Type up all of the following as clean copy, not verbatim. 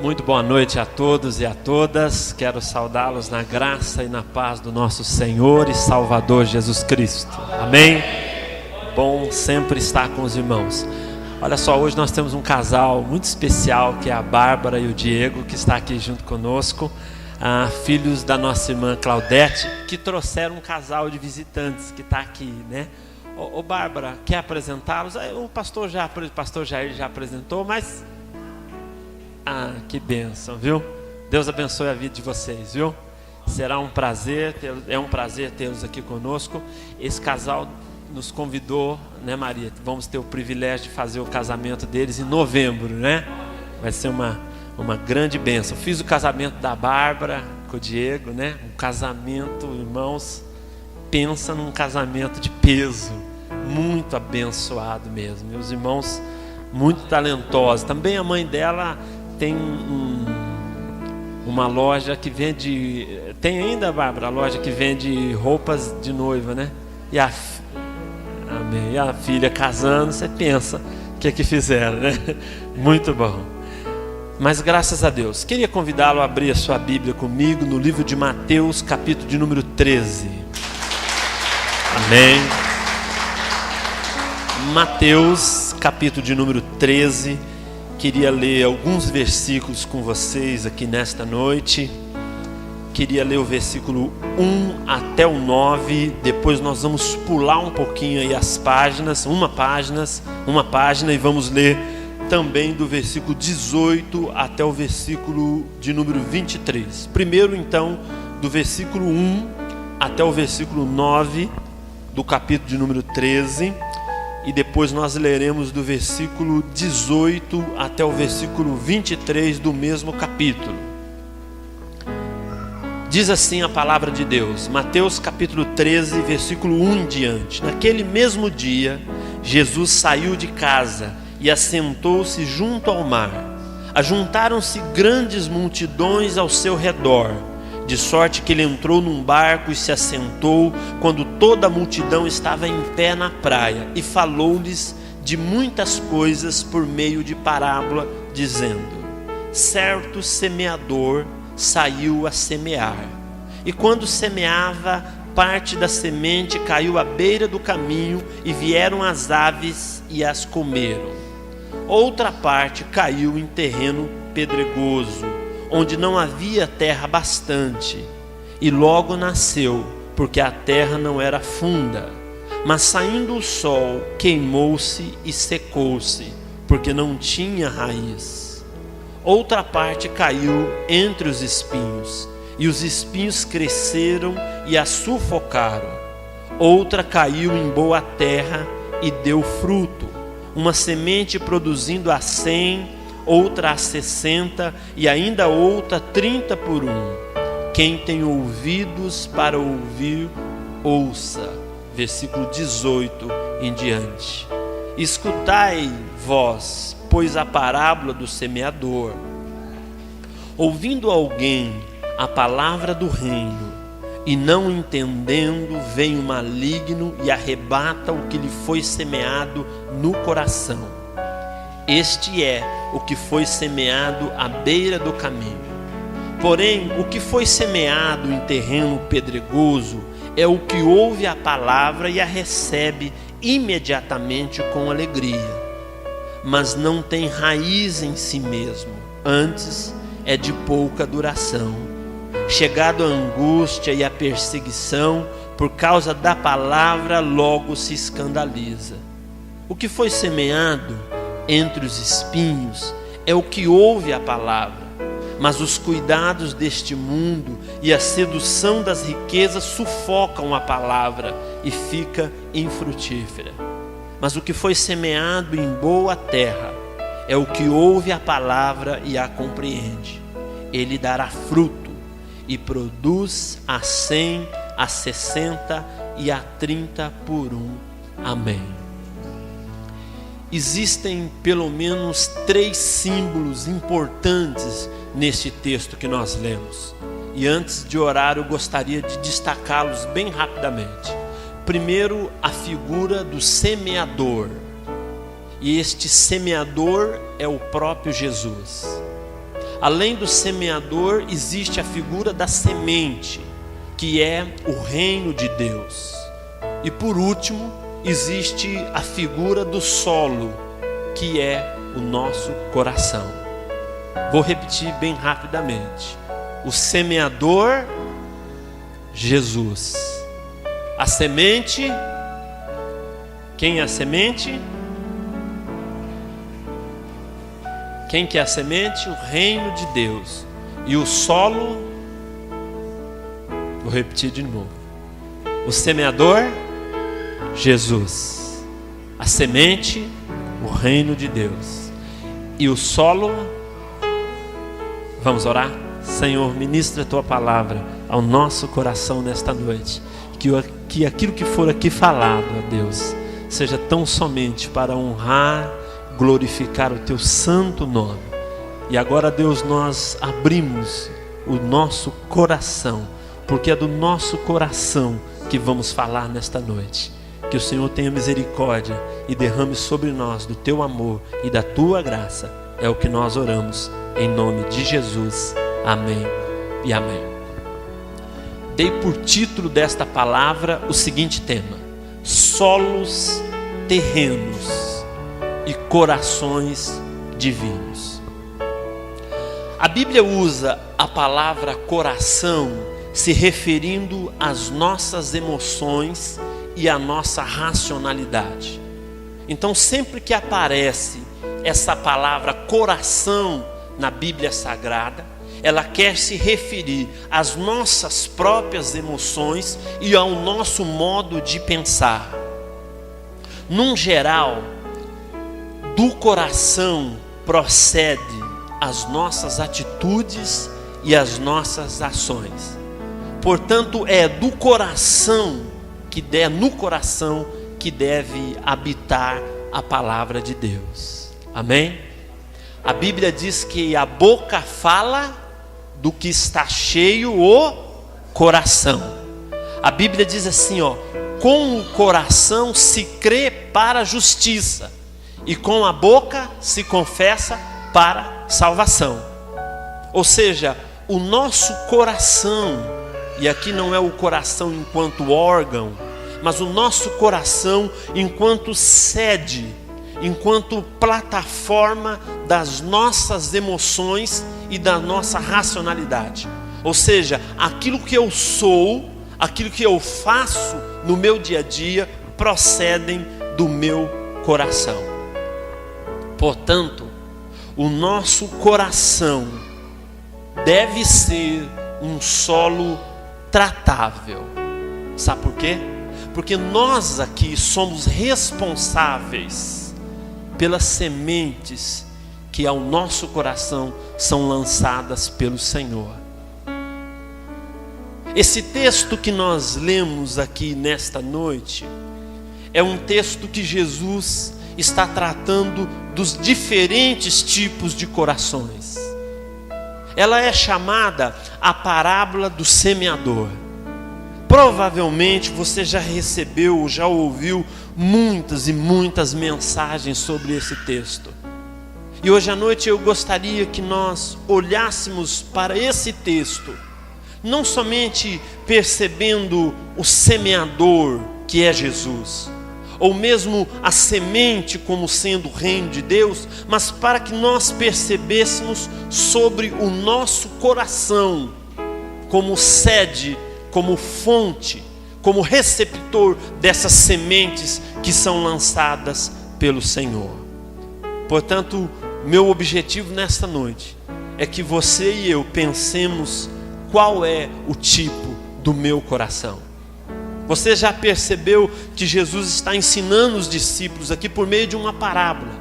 Muito boa noite a todos e a todas. Quero saudá-los na graça e na paz do nosso Senhor e Salvador Jesus Cristo. Amém? Bom sempre estar com os irmãos. Olha só, hoje nós temos um casal muito especial, que é a Bárbara e o Diego, que está aqui junto conosco, filhos da nossa irmã Claudete, que trouxeram um casal de visitantes que está aqui, né? Ô Bárbara, quer apresentá-los? O pastor Jair já apresentou, mas... que bênção, viu? Deus abençoe a vida de vocês, viu? Será um prazer, é um prazer tê-los aqui conosco. Esse casal nos convidou, né, Maria? Vamos ter o privilégio de fazer o casamento deles em novembro, né? Vai ser uma grande bênção. Fiz o casamento da Bárbara com o Diego, né? Um casamento, irmãos, pensa num casamento de peso, muito abençoado mesmo. Meus irmãos, muito talentosos. Também a mãe dela tem uma loja que vende... Tem ainda, Bárbara, a loja que vende roupas de noiva, né? E a filha casando, você pensa o que fizeram, né? Muito bom. Mas graças a Deus. Queria convidá-lo a abrir a sua Bíblia comigo no livro de Mateus, capítulo de número 13. Amém. Mateus, capítulo de número 13. Queria ler alguns versículos com vocês aqui nesta noite. Queria ler o versículo 1 até o 9. Depois nós vamos pular um pouquinho aí as páginas, uma página, e vamos ler também do versículo 18 até o versículo de número 23. Primeiro então, do versículo 1 até o versículo 9 do capítulo de número 13. E depois nós leremos do versículo 18 até o versículo 23 do mesmo capítulo. Diz assim a palavra de Deus, Mateus capítulo 13, versículo 1 em diante. Naquele mesmo dia, Jesus saiu de casa e assentou-se junto ao mar. Ajuntaram-se grandes multidões ao seu redor, de sorte que ele entrou num barco e se assentou quando toda a multidão estava em pé na praia, e falou-lhes de muitas coisas por meio de parábola, dizendo: certo semeador saiu a semear, e quando semeava, parte da semente caiu à beira do caminho, e vieram as aves e as comeram. Outra parte caiu em terreno pedregoso, onde não havia terra bastante, e logo nasceu, porque a terra não era funda. Mas saindo o sol, queimou-se e secou-se, porque não tinha raiz. Outra parte caiu entre os espinhos, e os espinhos cresceram e a sufocaram. Outra caiu em boa terra e deu fruto, uma semente produzindo a 100, outra a 60 e ainda outra 30 por 1. Quem tem ouvidos para ouvir, ouça. Versículo 18 em diante. Escutai vós, pois, a parábola do semeador. Ouvindo alguém a palavra do reino, e não entendendo, vem o maligno e arrebata o que lhe foi semeado no coração. Este é o que foi semeado à beira do caminho. Porém, o que foi semeado em terreno pedregoso é o que ouve a palavra e a recebe imediatamente com alegria, mas não tem raiz em si mesmo, antes é de pouca duração. Chegado a angústia e a perseguição por causa da palavra, logo se escandaliza. O que foi semeado entre os espinhos é o que ouve a palavra, mas os cuidados deste mundo e a sedução das riquezas sufocam a palavra e fica infrutífera. Mas o que foi semeado em boa terra é o que ouve a palavra e a compreende. Ele dará fruto e produz a 100, a 60 e a 30 por 1. Amém. Existem pelo menos 3 símbolos importantes neste texto que nós lemos. E antes de orar, eu gostaria de destacá-los bem rapidamente. Primeiro, a figura do E este semeador é o próprio Jesus. Além do semeador, existe a figura da semente, que é o reino de Deus. E por último, existe a figura do solo, que é o nosso coração. Vou repetir bem rapidamente. O semeador, Jesus. A semente, quem é a semente? Quem que é a semente? O reino de Deus. E o solo, vou repetir de novo. O semeador, Jesus. A semente, o reino de Deus. E o solo, vamos orar? Senhor, ministra a tua palavra ao nosso coração nesta noite. Que aquilo que for aqui falado, ó Deus, seja tão somente para honrar, glorificar o teu santo nome. E agora, Deus, nós abrimos o nosso coração, porque é do nosso coração que vamos falar nesta noite. Que o Senhor tenha misericórdia e derrame sobre nós do teu amor e da tua graça. É o que nós oramos em nome de Jesus. Amém e amém. Dei por título desta palavra o seguinte tema: solos terrenos e corações divinos. A Bíblia usa a palavra coração se referindo às nossas emoções e à nossa racionalidade. Então, sempre que aparece essa palavra coração na Bíblia Sagrada, ela quer se referir às nossas próprias emoções e ao nosso modo de pensar. Num geral, do coração procede as nossas atitudes e as nossas ações. Portanto, é no coração que deve habitar a palavra de Deus. Amém? A Bíblia diz que a boca fala do que está cheio o coração. A Bíblia diz assim, com o coração se crê para a justiça, e com a boca se confessa para salvação. Ou seja, o nosso coração, e aqui não é o coração enquanto órgão, mas o nosso coração enquanto sede, enquanto plataforma das nossas emoções e da nossa racionalidade. Ou seja, aquilo que eu sou, aquilo que eu faço no meu dia a dia, procedem do meu coração. Portanto, o nosso coração deve ser um solo tratável. Sabe por quê? Porque nós aqui somos responsáveis pelas sementes que ao nosso coração são lançadas pelo Senhor. Esse texto que nós lemos aqui nesta noite é um texto que Jesus está tratando dos diferentes tipos de corações. Ela é chamada a parábola do semeador. Provavelmente você já recebeu, já ouviu muitas e muitas mensagens sobre esse texto. E hoje à noite eu gostaria que nós olhássemos para esse texto, não somente percebendo o semeador, que é Jesus, ou mesmo a semente como sendo o reino de Deus, mas para que nós percebêssemos sobre o nosso coração, como sede, como fonte, como receptor dessas sementes que são lançadas pelo Senhor. Portanto, meu objetivo nesta noite é que você e eu pensemos qual é o tipo do meu coração. Você já percebeu que Jesus está ensinando os discípulos aqui por meio de uma parábola.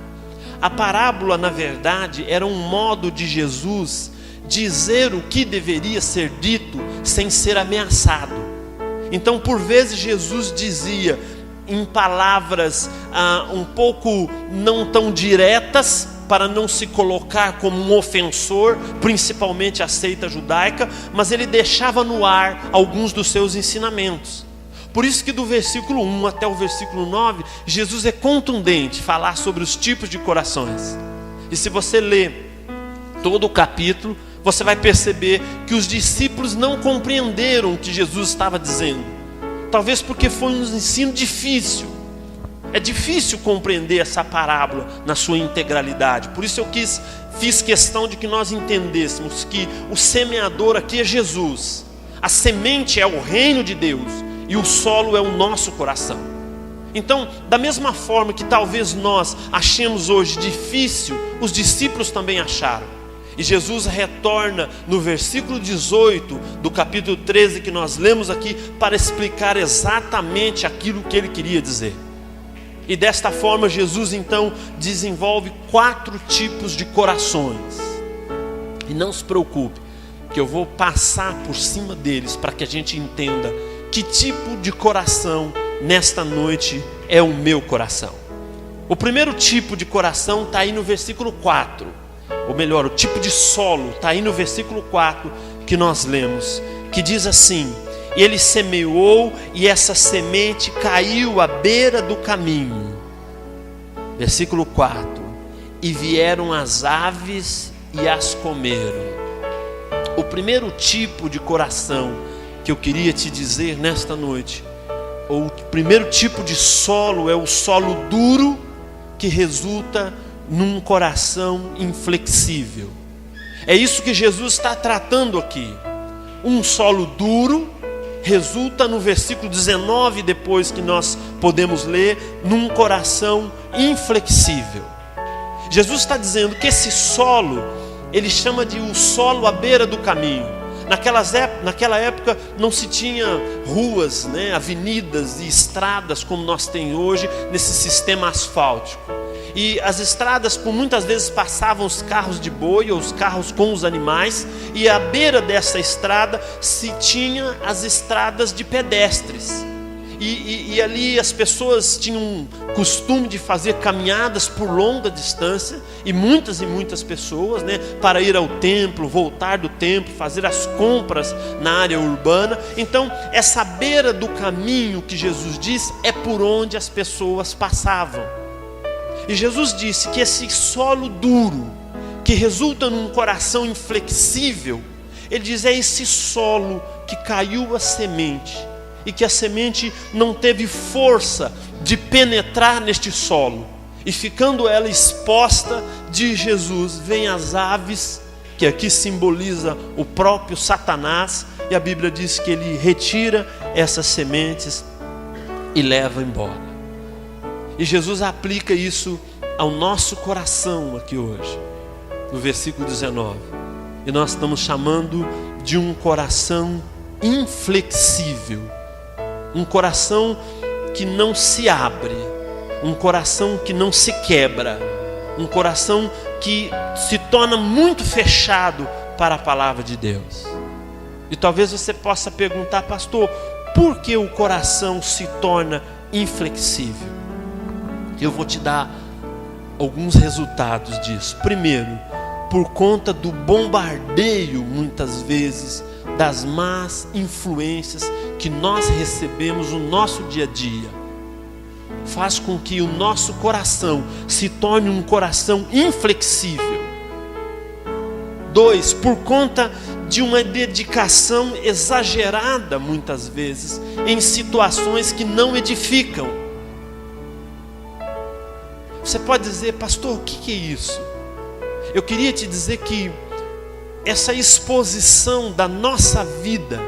A parábola, na verdade, era um modo de Jesus dizer o que deveria ser dito sem ser ameaçado. Então, por vezes, Jesus dizia em palavras um pouco não tão diretas, para não se colocar como um ofensor, principalmente a seita judaica, mas ele deixava no ar alguns dos seus ensinamentos. Por isso que do versículo 1 até o versículo 9, Jesus é contundente falar sobre os tipos de corações. E se você ler todo o capítulo, você vai perceber que os discípulos não compreenderam o que Jesus estava dizendo. Talvez porque foi um ensino difícil. É difícil compreender essa parábola na sua integralidade. Por isso eu fiz questão de que nós entendêssemos que o semeador aqui é Jesus. A semente é o reino de Deus e o solo é o nosso coração. Então, da mesma forma que talvez nós achemos hoje difícil, os discípulos também acharam. E Jesus retorna no versículo 18 do capítulo 13 que nós lemos aqui para explicar exatamente aquilo que ele queria dizer. E desta forma Jesus então desenvolve 4 tipos de corações. E não se preocupe, que eu vou passar por cima deles para que a gente entenda que tipo de coração nesta noite é o meu coração. O primeiro tipo de coração está aí no versículo 4. Ou melhor, o tipo de solo está aí no versículo 4 que nós lemos, que diz assim: e ele semeou e essa semente caiu à beira do caminho. Versículo 4: e vieram as aves e as comeram. O primeiro tipo de coração que eu queria te dizer nesta noite, ou o primeiro tipo de solo, é o solo duro que resulta num coração inflexível. É isso que Jesus está tratando aqui. Um solo duro resulta no versículo 19, depois que nós podemos ler, num coração inflexível. Jesus está dizendo que esse solo, ele chama de o solo à beira do caminho. Naquela época não se tinha ruas, avenidas e estradas como nós temos hoje nesse sistema asfáltico. E as estradas por muitas vezes passavam os carros de boi ou os carros com os animais, e à beira dessa estrada se tinha as estradas de pedestres. E ali as pessoas tinham costume de fazer caminhadas por longa distância, e muitas pessoas, para ir ao templo, voltar do templo, fazer as compras na área urbana. Então essa beira do caminho que Jesus diz é por onde as pessoas passavam. E Jesus disse que esse solo duro, que resulta num coração inflexível, ele diz, é esse solo que caiu a semente, e que a semente não teve força de penetrar neste solo, e ficando ela exposta, de Jesus, vem as aves, que aqui simboliza o próprio Satanás, e a Bíblia diz que ele retira essas sementes e leva embora. E Jesus aplica isso ao nosso coração aqui hoje, no versículo 19. E nós estamos chamando de um coração inflexível, um coração que não se abre, um coração que não se quebra, um coração que se torna muito fechado para a palavra de Deus. E talvez você possa perguntar, pastor, por que o coração se torna inflexível? Eu vou te dar alguns resultados disso. Primeiro, por conta do bombardeio, muitas vezes, das más influências que nós recebemos no nosso dia a dia, faz com que o nosso coração se torne um coração inflexível. 2, por conta de uma dedicação exagerada, muitas vezes, em situações que não edificam. Você pode dizer, pastor, o que é isso? Eu queria te dizer que essa exposição da nossa vida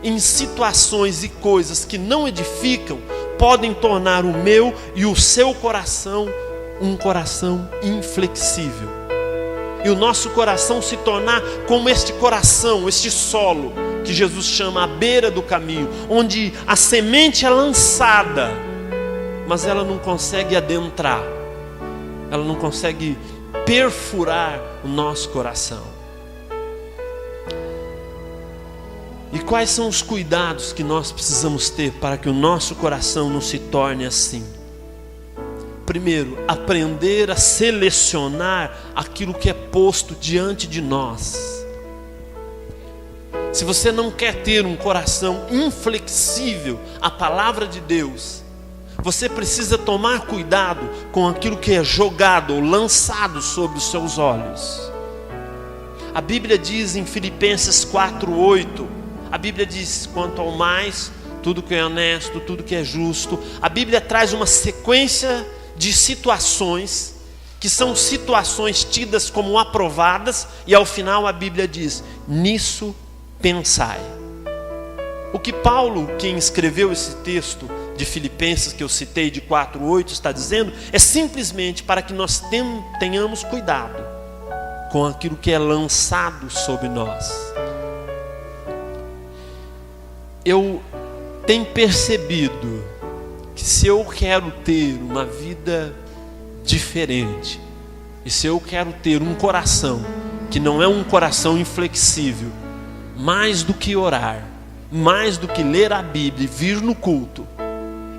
em situações e coisas que não edificam podem tornar o meu e o seu coração um coração inflexível. E o nosso coração se tornar como este coração, este solo que Jesus chama à beira do caminho, onde a semente é lançada, mas ela não consegue adentrar, ela não consegue perfurar o nosso coração. E quais são os cuidados que nós precisamos ter para que o nosso coração não se torne assim? Primeiro, aprender a selecionar aquilo que é posto diante de nós. Se você não quer ter um coração inflexível à palavra de Deus, você precisa tomar cuidado com aquilo que é jogado ou lançado sobre os seus olhos. A Bíblia diz em Filipenses 4:8, a Bíblia diz: quanto ao mais, tudo que é honesto, tudo que é justo. A Bíblia traz uma sequência de situações, que são situações tidas como aprovadas, e ao final a Bíblia diz: nisso pensai. O que Paulo, quem escreveu esse texto de Filipenses que eu citei de 4:8, está dizendo, é simplesmente para que nós tenhamos cuidado com aquilo que é lançado sobre nós. Eu tenho percebido que se eu quero ter uma vida diferente, e se eu quero ter um coração que não é um coração inflexível, mais do que orar, mais do que ler a Bíblia e vir no culto,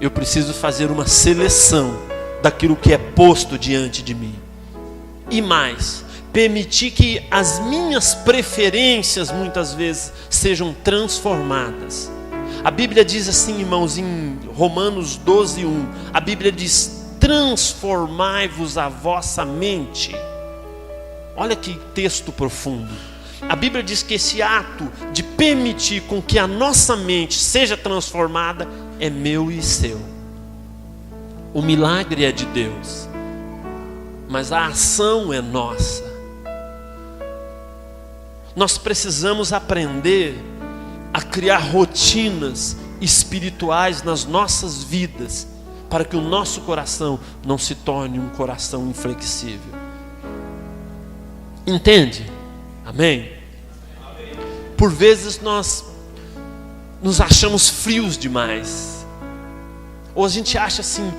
eu preciso fazer uma seleção daquilo que é posto diante de mim. E mais, permitir que as minhas preferências muitas vezes sejam transformadas. A Bíblia diz assim, irmãos, em Romanos 12:1, a Bíblia diz: transformai-vos a vossa mente. Olha que texto profundo. A Bíblia diz que esse ato de permitir com que a nossa mente seja transformada é meu e seu. O milagre é de Deus, mas a ação é nossa. Nós precisamos aprender a criar rotinas espirituais nas nossas vidas, para que o nosso coração não se torne um coração inflexível. Entende? Amém? Por vezes nós nos achamos frios demais, ou a gente acha assim,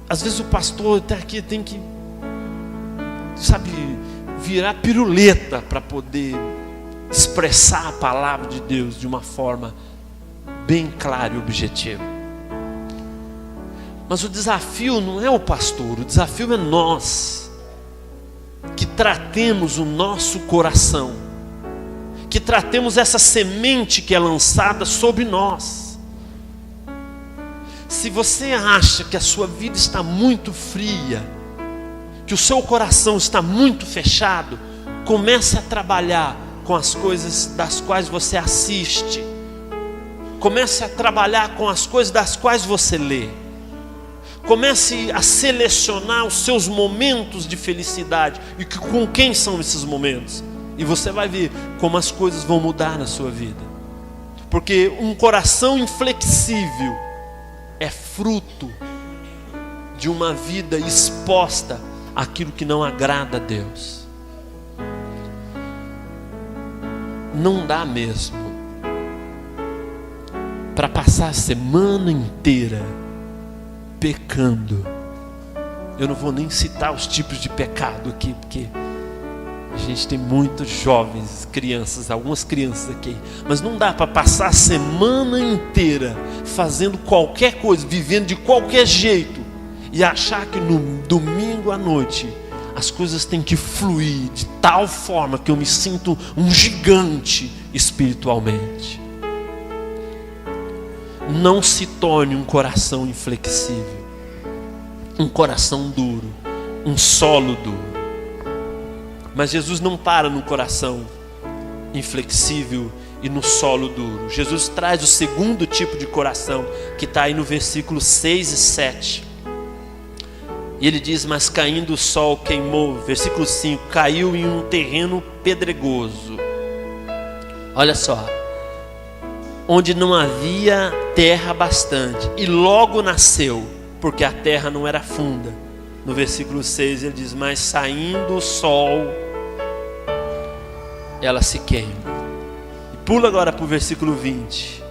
às vezes o pastor está aqui, tem que, sabe, virar piruleta para poder expressar a palavra de Deus de uma forma bem clara e objetiva. Mas o desafio não é o pastor, o desafio é nós, que tratemos o nosso coração, que tratemos essa semente que é lançada sobre nós. Se você acha que a sua vida está muito fria, que o seu coração está muito fechado, comece a trabalhar com as coisas das quais você assiste. Comece a trabalhar com as coisas das quais você lê. Comece a selecionar os seus momentos de felicidade e com quem são esses momentos. E você vai ver como as coisas vão mudar na sua vida. Porque um coração inflexível é fruto de uma vida exposta àquilo que não agrada a Deus. Não dá mesmo para passar a semana inteira pecando. Eu não vou nem citar os tipos de pecado aqui, porque a gente tem muitos jovens, crianças, algumas crianças aqui. Mas não dá para passar a semana inteira fazendo qualquer coisa, vivendo de qualquer jeito, e achar que no domingo à noite as coisas têm que fluir de tal forma que eu me sinto um gigante espiritualmente. Não se torne um coração inflexível, um coração duro, um solo duro. Mas Jesus não para no coração inflexível e no solo duro. Jesus traz o segundo tipo de coração, que está aí no versículo 6 e 7. E ele diz: mas caindo o sol queimou, versículo 5, caiu em um terreno pedregoso. Olha só, onde não havia terra bastante, e logo nasceu, porque a terra não era funda. No versículo 6 ele diz: mas saindo o sol, ela se queima. E pula agora para o versículo 20.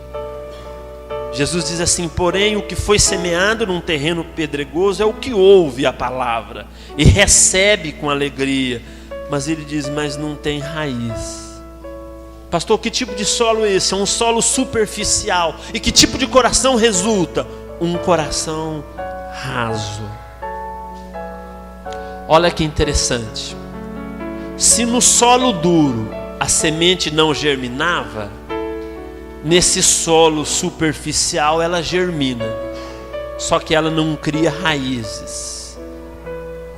Jesus diz assim: porém o que foi semeado num terreno pedregoso é o que ouve a palavra e recebe com alegria, mas ele diz: mas não tem raiz. Pastor, que tipo de solo é esse? É um solo superficial. E que tipo de coração resulta? Um coração raso. Olha que interessante. Se no solo duro a semente não germinava, nesse solo superficial ela germina, só que ela não cria raízes.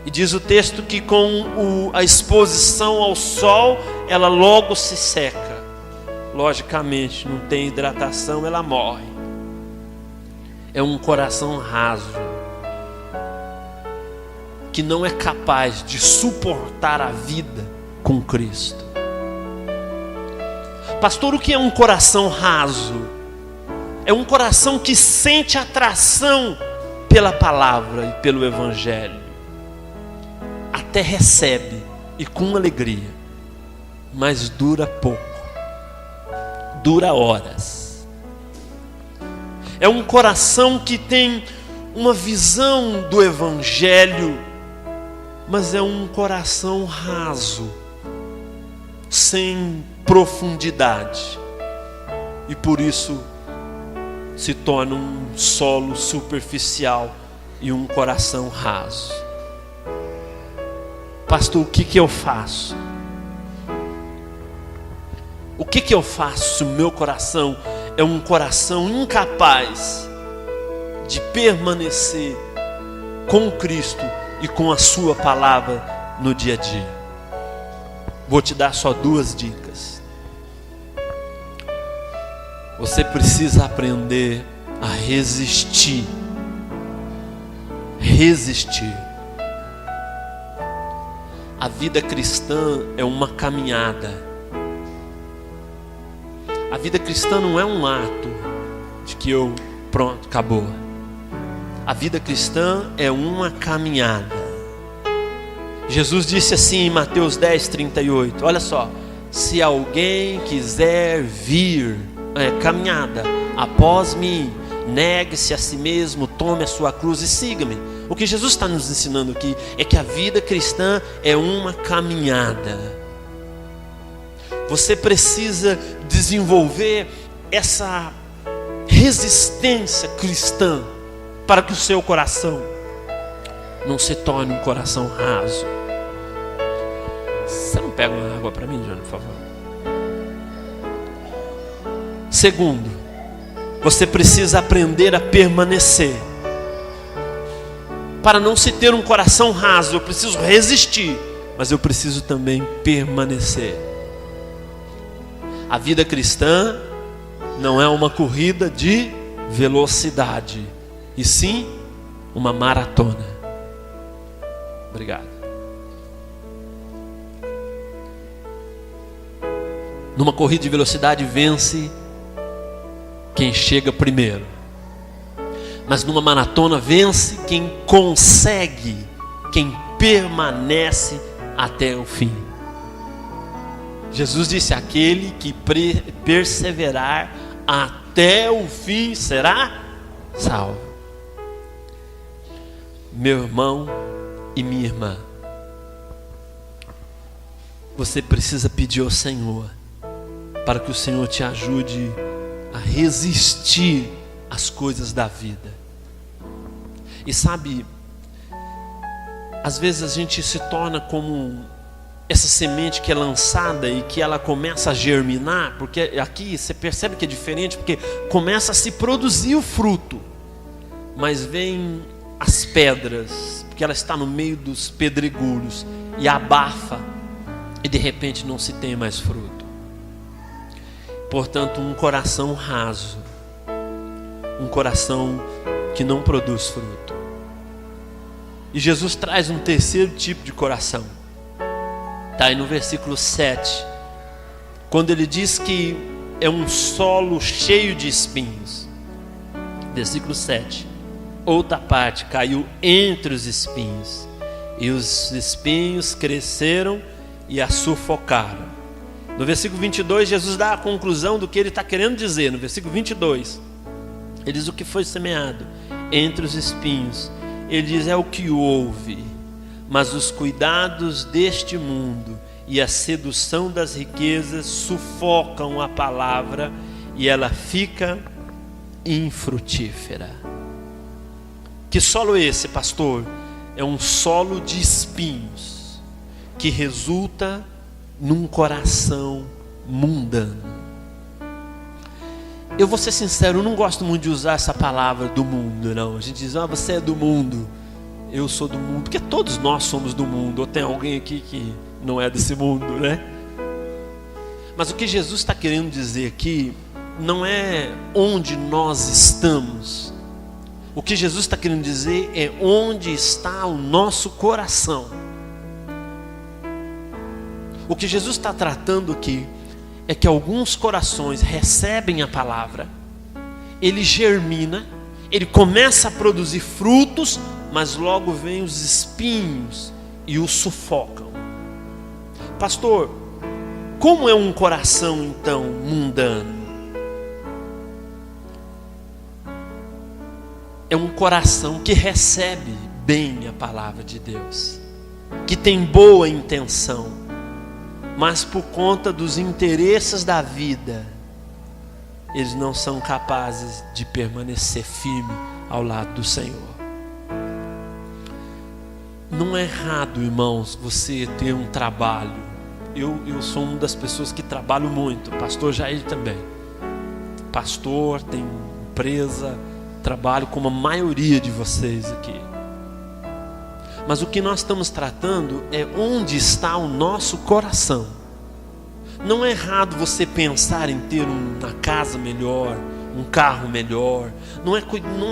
E diz o texto que com a exposição ao sol, ela logo se seca. Logicamente, não tem hidratação, ela morre. É um coração raso, que não é capaz de suportar a vida com Cristo. Pastor, o que é um coração raso? É um coração que sente atração pela palavra e pelo evangelho. Até recebe e com alegria, mas dura pouco, dura horas. É um coração que tem uma visão do evangelho, mas é um coração raso, sem profundidade, e por isso se torna um solo superficial e um coração raso. Pastor, o que eu faço? O que eu faço se o meu coração é um coração incapaz de permanecer com Cristo e com a sua palavra no dia a dia? Vou te dar só 2 dicas. Você precisa aprender a resistir. Resistir. A vida cristã é uma caminhada. A vida cristã não é um ato de que pronto, acabou. A vida cristã é uma caminhada. Jesus disse assim em Mateus 10:38, olha só: se alguém quiser vir, caminhada, após mim, negue-se a si mesmo, tome a sua cruz e siga-me. O que Jesus está nos ensinando aqui é que a vida cristã é uma caminhada. Você precisa desenvolver essa resistência cristã para que o seu coração não se torne um coração raso. Você não pega uma água para mim, Johnny, por favor? Segundo, você precisa aprender a permanecer. Para não se ter um coração raso, eu preciso resistir, mas eu preciso também permanecer. A vida cristã não é uma corrida de velocidade, e sim uma maratona. Obrigado. Numa corrida de velocidade vence quem chega primeiro, mas numa maratona vence quem consegue, quem permanece até o fim. Jesus disse: aquele que perseverar até o fim será salvo. Meu irmão e minha irmã, você precisa pedir ao Senhor para que o Senhor te ajude a resistir às coisas da vida. E sabe, às vezes a gente se torna como essa semente que é lançada e que ela começa a germinar, porque aqui você percebe que é diferente, porque começa a se produzir o fruto, mas vem as pedras, porque ela está no meio dos pedregulhos e abafa, e de repente não se tem mais fruto. Portanto, um coração raso, um coração que não produz fruto. E Jesus traz um terceiro tipo de coração. Está aí no versículo 7, quando ele diz que é um solo cheio de espinhos. Versículo 7: outra parte caiu entre os espinhos, e os espinhos cresceram e a sufocaram. No versículo 22, Jesus dá a conclusão do que ele está querendo dizer. No versículo 22, ele diz o que foi semeado entre os espinhos. Ele diz: é o que houve, mas os cuidados deste mundo e a sedução das riquezas sufocam a palavra e ela fica infrutífera. Que solo é esse, pastor? É um solo de espinhos que resulta num coração mundano. Eu vou ser sincero, eu não gosto muito de usar essa palavra do mundo, não. A gente diz: você é do mundo, eu sou do mundo, porque todos nós somos do mundo. Ou tem alguém aqui que não é desse mundo, né? Mas o que Jesus está querendo dizer aqui não é onde nós estamos. O que Jesus está querendo dizer é onde está o nosso coração. O que Jesus está tratando aqui é que alguns corações recebem a palavra, ele germina, ele começa a produzir frutos, mas logo vem os espinhos e o sufocam. Pastor, como é um coração então mundano? É um coração que recebe bem a palavra de Deus, que tem boa intenção, mas por conta dos interesses da vida, eles não são capazes de permanecer firme ao lado do Senhor. Não é errado, irmãos, você ter um trabalho. Eu sou uma das pessoas que trabalho muito, pastor Jair também. Pastor, tem empresa, trabalho como a maioria de vocês aqui. Mas o que nós estamos tratando é onde está o nosso coração. Não é errado você pensar em ter uma casa melhor, um carro melhor. Não é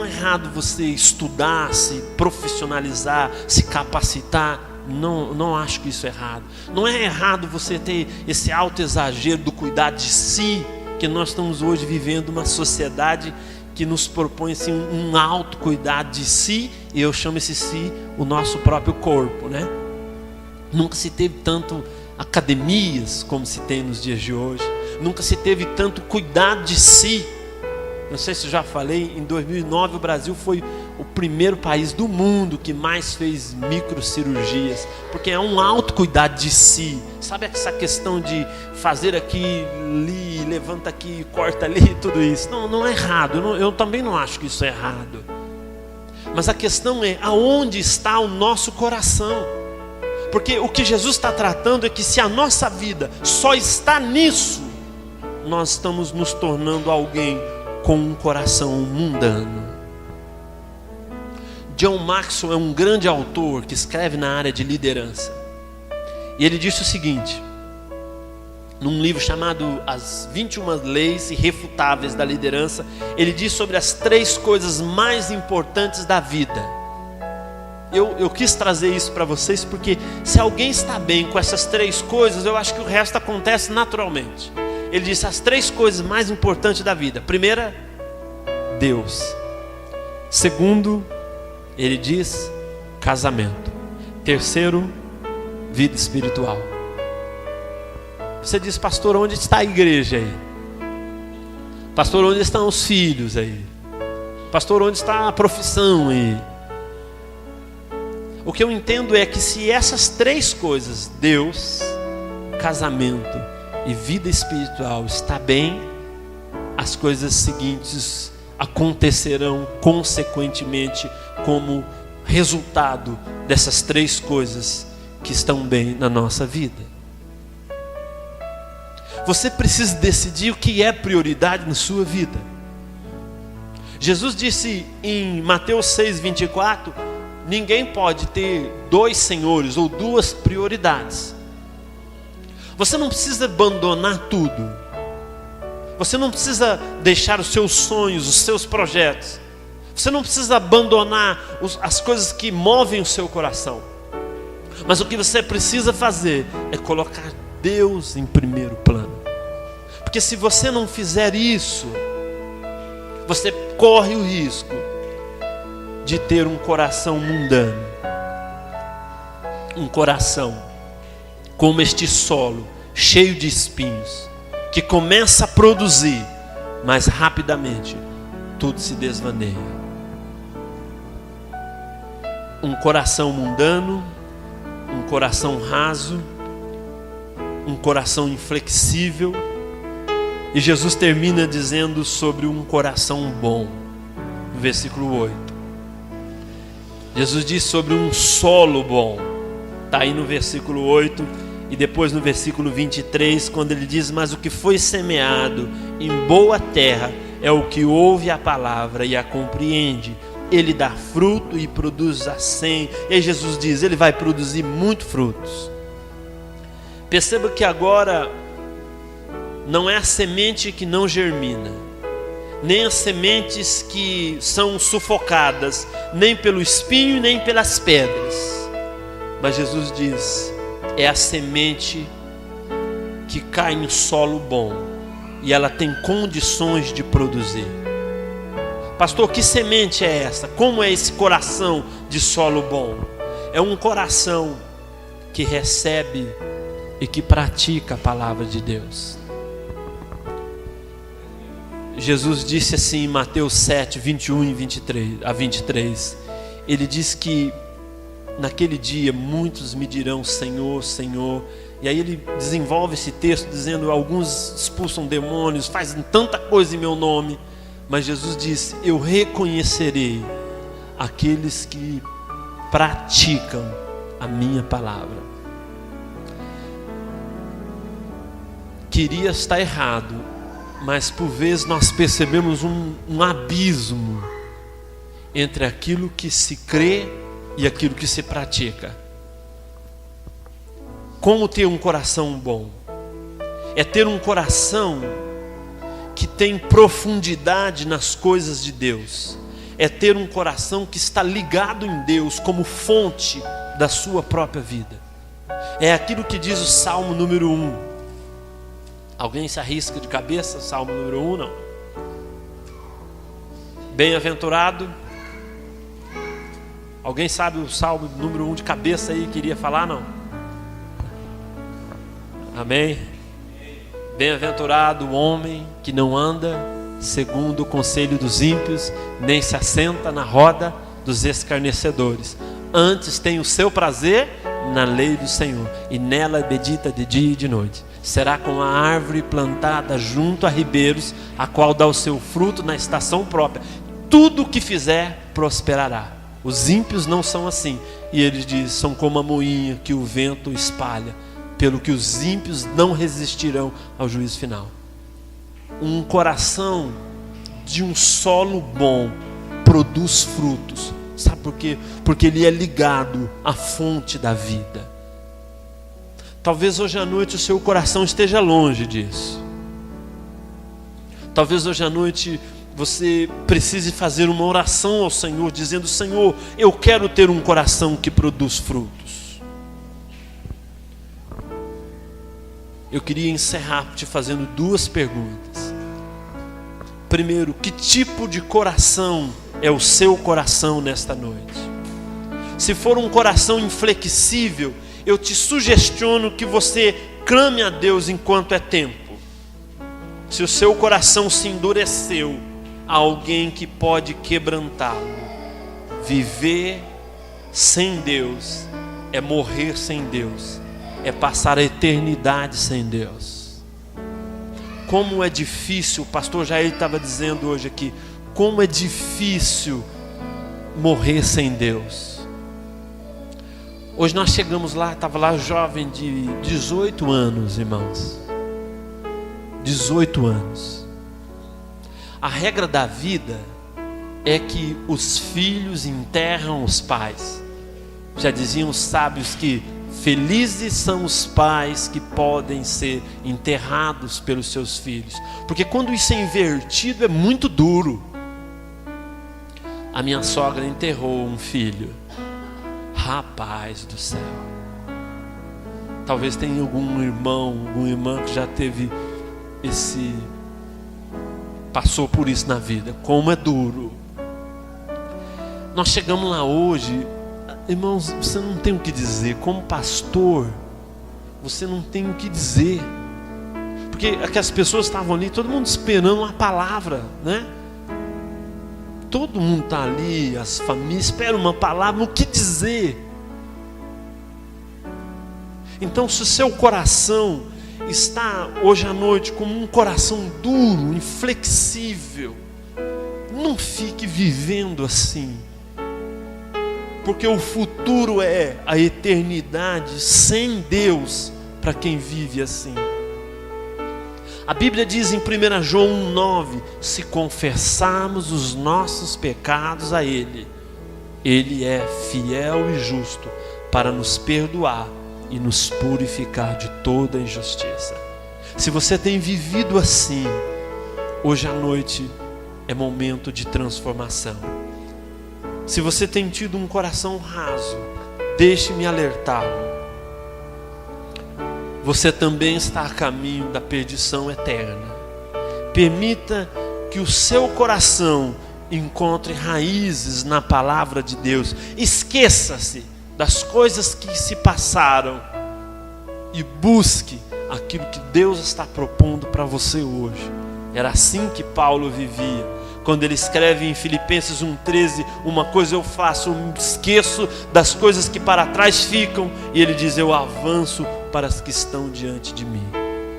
errado você estudar, se profissionalizar, se capacitar. Não acho que isso é errado. Não é errado você ter esse alto exagero do cuidar de si, que nós estamos hoje vivendo uma sociedade que nos propõe assim, um alto cuidado de si, e eu chamo esse si o nosso próprio corpo, né? Nunca se teve tanto academias como se tem nos dias de hoje. Nunca se teve tanto cuidado de si. Não sei se eu já falei, em 2009 o Brasil foi o primeiro país do mundo que mais fez microcirurgias, porque é um alto cuidado de si. Sabe essa questão de fazer aqui, ali, levanta aqui, corta ali, tudo isso? Não é errado, eu também não acho que isso é errado. Mas a questão é, aonde está o nosso coração? Porque o que Jesus está tratando é que se a nossa vida só está nisso, nós estamos nos tornando alguém com um coração mundano. John Maxwell é um grande autor que escreve na área de liderança. E ele disse o seguinte, num livro chamado As 21 Leis Irrefutáveis da Liderança, ele diz sobre as 3 coisas mais importantes da vida. Eu quis trazer isso para vocês porque se alguém está bem com essas 3 coisas, eu acho que o resto acontece naturalmente. Ele disse as 3 coisas mais importantes da vida. Primeira, Deus. Segundo, ele diz casamento. Terceiro, vida espiritual. Você diz, pastor, onde está a igreja aí? Pastor, onde estão os filhos aí? Pastor, onde está a profissão aí? O que eu entendo é que se essas 3 coisas, Deus, casamento e vida espiritual, está bem, as coisas seguintes acontecerão consequentemente como resultado dessas 3 coisas que estão bem na nossa vida. Você precisa decidir o que é prioridade na sua vida. Jesus disse em Mateus 6:24, ninguém pode ter 2 senhores ou 2 prioridades. Você não precisa abandonar tudo. Você não precisa deixar os seus sonhos, os seus projetos. Você não precisa abandonar as coisas que movem o seu coração. Mas o que você precisa fazer é colocar Deus em primeiro plano. Porque se você não fizer isso, você corre o risco de ter um coração mundano. Um coração como este solo, cheio de espinhos, que começa a produzir, mas rapidamente tudo se desvaneia. Um coração mundano, um coração raso, um coração inflexível. E Jesus termina dizendo sobre um coração bom, no versículo 8. Jesus diz sobre um solo bom, está aí no versículo 8, e depois no versículo 23, quando ele diz, mas o que foi semeado em boa terra é o que ouve a palavra e a compreende. Ele dá fruto e produz a 100. E aí Jesus diz, ele vai produzir muitos frutos. Perceba que agora não é a semente que não germina, nem as sementes que são sufocadas, nem pelo espinho, nem pelas pedras. Mas Jesus diz, é a semente que cai em solo bom, e ela tem condições de produzir. Pastor, que semente é essa? Como é esse coração de solo bom? É um coração que recebe e que pratica a palavra de Deus. Jesus disse assim em Mateus 7, 21 e 23. Ele diz que naquele dia muitos me dirão Senhor, Senhor. E aí ele desenvolve esse texto dizendo, alguns expulsam demônios, fazem tanta coisa em meu nome. Mas Jesus disse, eu reconhecerei aqueles que praticam a minha palavra. Queria estar errado, mas por vezes nós percebemos um abismo entre aquilo que se crê e aquilo que se pratica. Como ter um coração bom? É ter um coração que tem profundidade nas coisas de Deus. É ter um coração que está ligado em Deus como fonte da sua própria vida. É aquilo que diz o Salmo número 1. Alguém se arrisca de cabeça? Salmo número 1, não. Bem-aventurado. Alguém sabe o Salmo número 1 de cabeça aí? Queria falar, não? Amém? Bem-aventurado o homem que não anda segundo o conselho dos ímpios, nem se assenta na roda dos escarnecedores. Antes tem o seu prazer na lei do Senhor, e nela medita de dia e de noite. Será como a árvore plantada junto a ribeiros, a qual dá o seu fruto na estação própria. Tudo o que fizer prosperará. Os ímpios não são assim. E ele diz, são como a moinha que o vento espalha. Pelo que os ímpios não resistirão ao juízo final. Um coração de um solo bom produz frutos. Sabe por quê? Porque ele é ligado à fonte da vida. Talvez hoje à noite o seu coração esteja longe disso. Talvez hoje à noite você precise fazer uma oração ao Senhor, dizendo, Senhor, eu quero ter um coração que produz frutos. Eu queria encerrar te fazendo duas perguntas. Primeiro, que tipo de coração é o seu coração nesta noite? Se for um coração inflexível, eu te sugestiono que você clame a Deus enquanto é tempo. Se o seu coração se endureceu, há alguém que pode quebrantá-lo. Viver sem Deus é morrer sem Deus, é passar a eternidade sem Deus. Como é difícil, o pastor Jair estava dizendo hoje aqui, como é difícil morrer sem Deus. Hoje nós chegamos lá, estava lá jovem de 18 anos, irmãos. 18 anos. A regra da vida é que os filhos enterram os pais. Já diziam os sábios que felizes são os pais que podem ser enterrados pelos seus filhos. Porque quando isso é invertido é muito duro. A minha sogra enterrou um filho. Rapaz do céu. Talvez tenha algum irmão, alguma irmã que já teve passou por isso na vida. Como é duro. Nós chegamos lá hoje, irmãos, você não tem o que dizer. Como pastor, você não tem o que dizer. Porque aquelas pessoas estavam ali, todo mundo esperando uma palavra, né? Todo mundo está ali, as famílias esperam uma palavra, o que dizer? Então, se o seu coração está hoje à noite como um coração duro, inflexível, não fique vivendo assim, porque o futuro é a eternidade sem Deus para quem vive assim. A Bíblia diz em 1 João 1,9: se confessarmos os nossos pecados a Ele, Ele é fiel e justo para nos perdoar e nos purificar de toda injustiça. Se você tem vivido assim, hoje à noite é momento de transformação. Se você tem tido um coração raso, deixe-me alertá-lo. Você também está a caminho da perdição eterna. Permita que o seu coração encontre raízes na palavra de Deus. Esqueça-se das coisas que se passaram e busque aquilo que Deus está propondo para você hoje. Era assim que Paulo vivia. Quando ele escreve em Filipenses 1,13, uma coisa eu faço, eu esqueço das coisas que para trás ficam, e ele diz, eu avanço para as que estão diante de mim.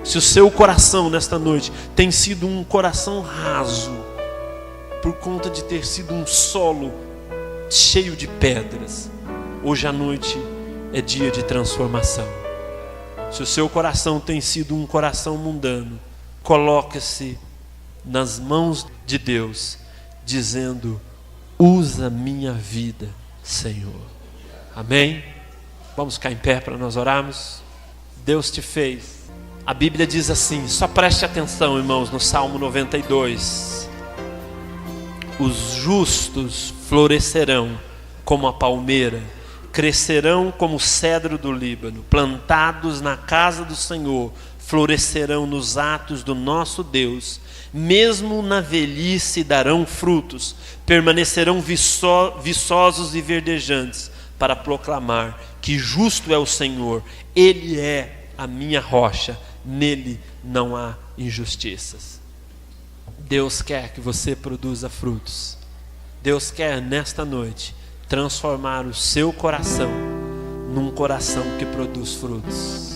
Se o seu coração nesta noite tem sido um coração raso, por conta de ter sido um solo cheio de pedras, hoje à noite é dia de transformação. Se o seu coração tem sido um coração mundano, coloque-se nas mãos de Deus, dizendo, usa minha vida, Senhor. Amém? Vamos ficar em pé para nós orarmos. Deus te fez. A Bíblia diz assim, só preste atenção, irmãos, no Salmo 92. Os justos florescerão como a palmeira, crescerão como o cedro do Líbano, plantados na casa do Senhor, florescerão nos atos do nosso Deus, mesmo na velhice darão frutos, permanecerão viçosos e verdejantes, para proclamar que justo é o Senhor, Ele é a minha rocha, nele não há injustiças. Deus quer que você produza frutos. Deus quer nesta noite transformar o seu coração num coração que produz frutos.